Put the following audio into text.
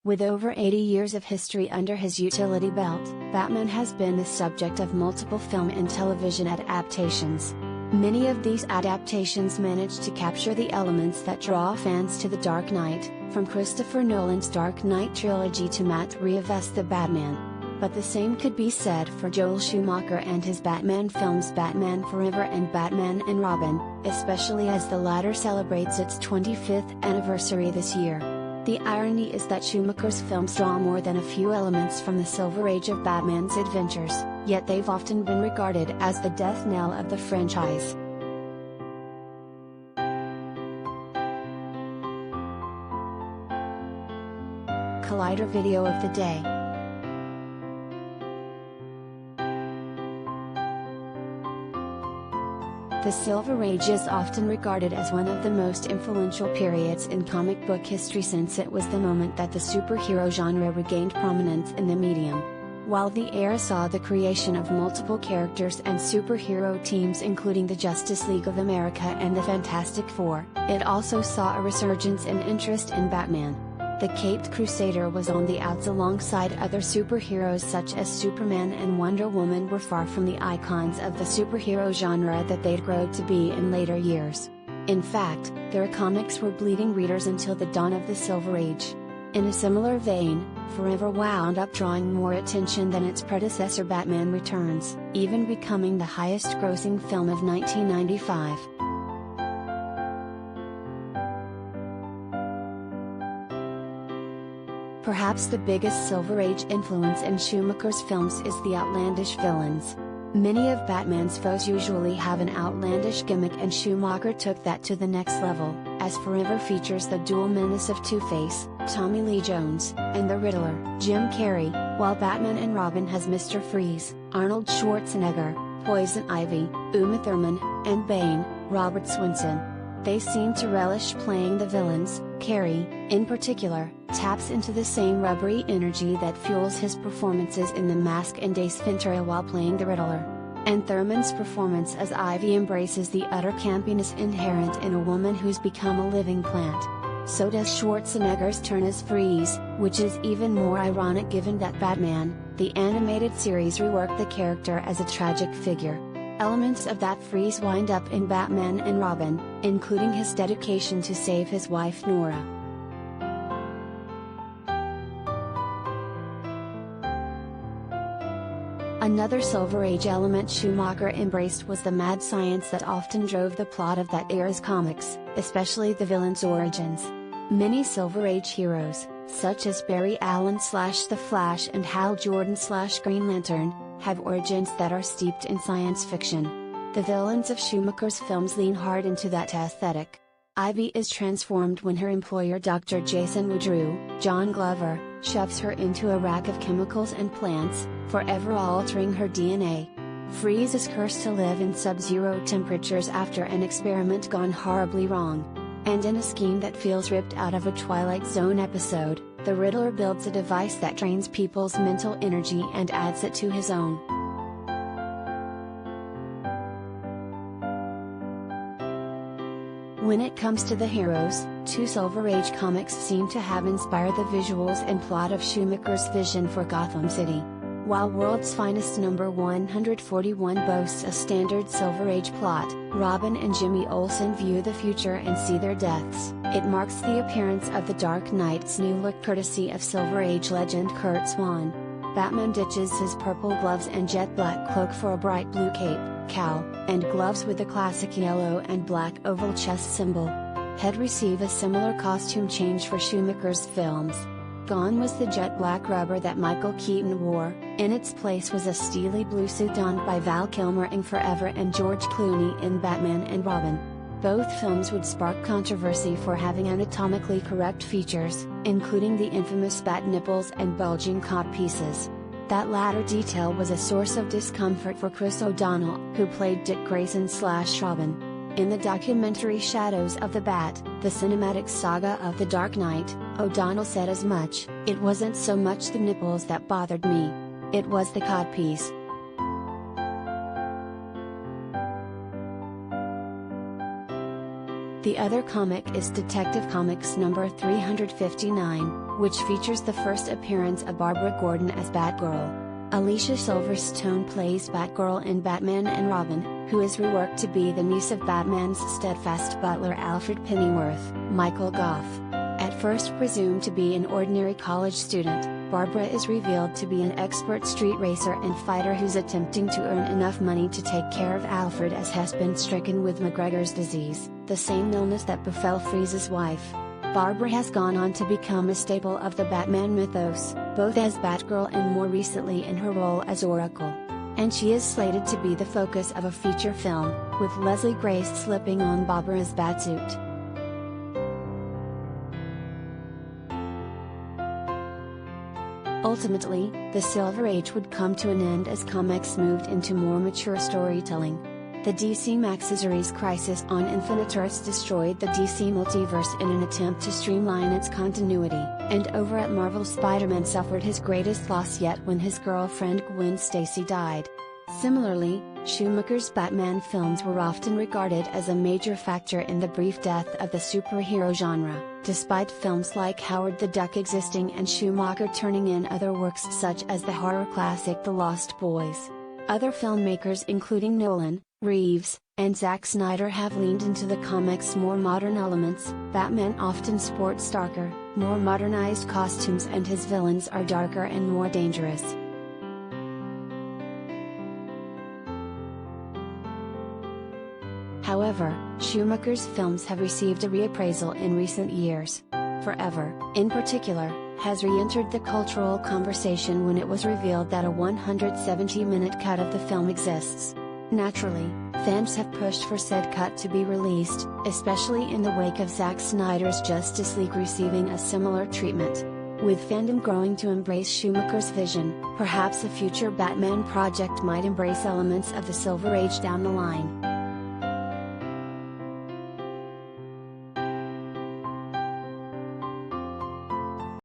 With over 80 years of history under his utility belt, Batman has been the subject of multiple film and television adaptations. Many of these adaptations manage to capture the elements that draw fans to The Dark Knight, from Christopher Nolan's Dark Knight trilogy to Matt Reeves' The Batman. But the same could be said for Joel Schumacher and his Batman films Batman Forever and Batman and Robin, especially as the latter celebrates its 25th anniversary this year. The irony is that Schumacher's films draw more than a few elements from the Silver Age of Batman's adventures, yet they've often been regarded as the death knell of the franchise. Collider video of the day. The Silver Age is often regarded as one of the most influential periods in comic book history since it was the moment that the superhero genre regained prominence in the medium. While the era saw the creation of multiple characters and superhero teams including the Justice League of America and the Fantastic Four, it also saw a resurgence in interest in Batman. The Caped Crusader was on the outs alongside other superheroes such as Superman and Wonder Woman were far from the icons of the superhero genre that they'd grown to be in later years. In fact, their comics were bleeding readers until the dawn of the Silver Age. In a similar vein, Forever wound up drawing more attention than its predecessor Batman Returns, even becoming the highest-grossing film of 1995. Perhaps the biggest Silver Age influence in Schumacher's films is the outlandish villains. Many of Batman's foes usually have an outlandish gimmick, and Schumacher took that to the next level, as Forever features the dual menace of Two-Face, Tommy Lee Jones, and the Riddler, Jim Carrey, while Batman and Robin has Mr. Freeze, Arnold Schwarzenegger, Poison Ivy, Uma Thurman, and Bane, Robert Swenson. They seem to relish playing the villains. Carrey, in particular, taps into the same rubbery energy that fuels his performances in The Mask and Ace Ventura while playing the Riddler. And Thurman's performance as Ivy embraces the utter campiness inherent in a woman who's become a living plant. So does Schwarzenegger's turn as Freeze, which is even more ironic given that Batman, the animated series, reworked the character as a tragic figure. Elements of that Freeze wind up in Batman and Robin, including his dedication to save his wife Nora. Another Silver Age element Schumacher embraced was the mad science that often drove the plot of that era's comics, especially the villains' origins. Many Silver Age heroes, such as Barry Allen/The Flash and Hal Jordan/Green Lantern, have origins that are steeped in science fiction. The villains of Schumacher's films lean hard into that aesthetic. Ivy is transformed when her employer Dr. Jason Woodrue, John Glover, shoves her into a rack of chemicals and plants, forever altering her DNA. Freeze is cursed to live in sub-zero temperatures after an experiment gone horribly wrong. And in a scheme that feels ripped out of a Twilight Zone episode, the Riddler builds a device that drains people's mental energy and adds it to his own. When it comes to the heroes, two Silver Age comics seem to have inspired the visuals and plot of Schumacher's vision for Gotham City. While World's Finest number 141 boasts a standard Silver Age plot, Robin and Jimmy Olsen view the future and see their deaths. It marks the appearance of the Dark Knight's new look courtesy of Silver Age legend Kurt Swan. Batman ditches his purple gloves and jet black cloak for a bright blue cape, cowl, and gloves with the classic yellow and black oval chest symbol. Had receive a similar costume change for Schumacher's films. Gone was the jet black rubber that Michael Keaton wore, in its place was a steely blue suit donned by Val Kilmer in Forever and George Clooney in Batman and Robin. Both films would spark controversy for having anatomically correct features, including the infamous bat nipples and bulging codpieces. That latter detail was a source of discomfort for Chris O'Donnell, who played Dick Grayson/Robin. In the documentary Shadows of the Bat, the cinematic saga of The Dark Knight, O'Donnell said as much, "It wasn't so much the nipples that bothered me. It was the codpiece." The other comic is Detective Comics number 359, which features the first appearance of Barbara Gordon as Batgirl. Alicia Silverstone plays Batgirl in Batman and Robin, who is reworked to be the niece of Batman's steadfast butler Alfred Pennyworth, Michael Goff. At first presumed to be an ordinary college student, Barbara is revealed to be an expert street racer and fighter who's attempting to earn enough money to take care of Alfred, as has been stricken with McGregor's disease, the same illness that befell Freeze's wife. Barbara has gone on to become a staple of the Batman mythos, both as Batgirl and more recently in her role as Oracle. And she is slated to be the focus of a feature film, with Leslie Grace slipping on Barbara's Batsuit. Ultimately, the Silver Age would come to an end as comics moved into more mature storytelling. The DC Max's Crisis on Infinite Earths destroyed the DC multiverse in an attempt to streamline its continuity, and over at Marvel, Spider-Man suffered his greatest loss yet when his girlfriend Gwen Stacy died. Similarly, Schumacher's Batman films were often regarded as a major factor in the brief death of the superhero genre, despite films like Howard the Duck existing and Schumacher turning in other works such as the horror classic The Lost Boys. Other filmmakers including Nolan, Reeves, and Zack Snyder have leaned into the comics' more modern elements. Batman often sports darker, more modernized costumes and his villains are darker and more dangerous. However, Schumacher's films have received a reappraisal in recent years. Forever, in particular, has re-entered the cultural conversation when it was revealed that a 170-minute cut of the film exists. Naturally, fans have pushed for said cut to be released, especially in the wake of Zack Snyder's Justice League receiving a similar treatment. With fandom growing to embrace Schumacher's vision, perhaps a future Batman project might embrace elements of the Silver Age down the line.